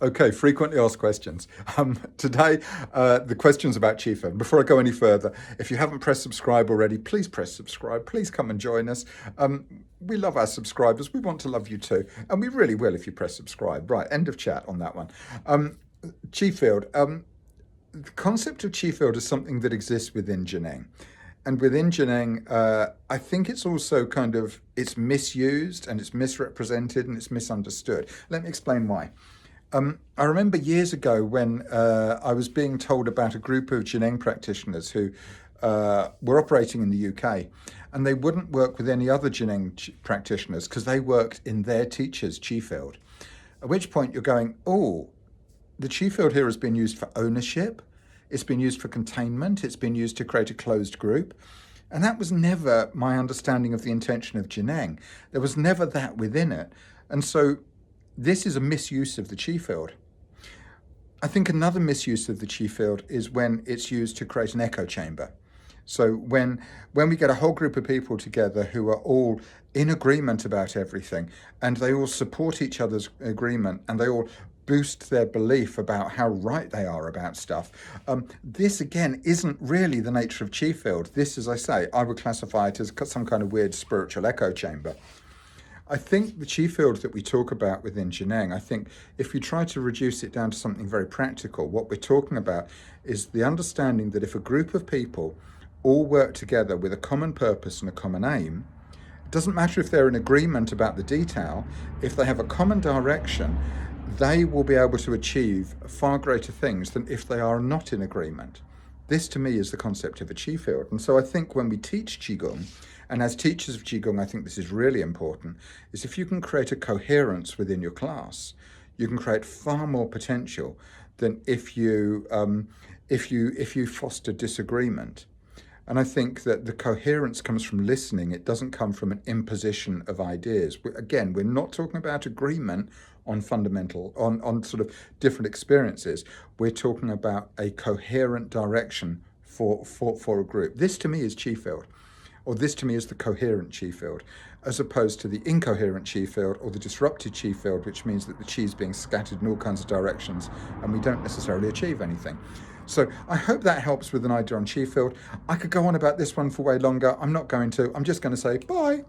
Okay, frequently asked questions. Today, the question's about Chi Field. Before I go any further, if you haven't pressed subscribe already, please press subscribe. Please come and join us. We love our subscribers. We want to love you too. And we really will if you press subscribe. Right, end of chat on that one. Chi Field. The concept of Chi Field is something that exists within Zhineng. And within Zhineng, I think it's also it's misused and it's misrepresented and it's misunderstood. Let me explain why. I remember years ago when I was being told about a group of Zhineng practitioners who were operating in the UK, and they wouldn't work with any other Zhineng practitioners because they worked in their teacher's Chi field. At which point you're going, oh, the Chi field here has been used for ownership, it's been used for containment, it's been used to create a closed group. And that was never my understanding of the intention of Zhineng. There was never that within it. And so this is a misuse of the Chi field. I think another misuse of the Chi field is when it's used to create an echo chamber. So when we get a whole group of people together who are all in agreement about everything, and they all support each other's agreement, and they all boost their belief about how right they are about stuff. This again isn't really the nature of Chi field. This, as I say, I would classify it as some kind of weird spiritual echo chamber. I think the Chi field that we talk about within Zhineng, I think if you try to reduce it down to something very practical, what we're talking about is the understanding that if a group of people all work together with a common purpose and a common aim, it doesn't matter if they're in agreement about the detail, if they have a common direction, they will be able to achieve far greater things than if they are not in agreement. This to me is the concept of a Chi field. And so I think when we teach Qigong, and as teachers of Qigong, I think this is really important, is if you can create a coherence within your class, you can create far more potential than if you foster disagreement. And I think that the coherence comes from listening. It doesn't come from an imposition of ideas. Again, we're not talking about agreement on on sort of different experiences. We're talking about a coherent direction for a group. This to me is Chi field. Or this to me is the coherent Chi field, as opposed to the incoherent Chi field or the disrupted Chi field, which means that the Chi is being scattered in all kinds of directions and we don't necessarily achieve anything. So I hope that helps with an idea on Chi field. I could go on about this one for way longer. I'm not going to. I'm just going to say bye.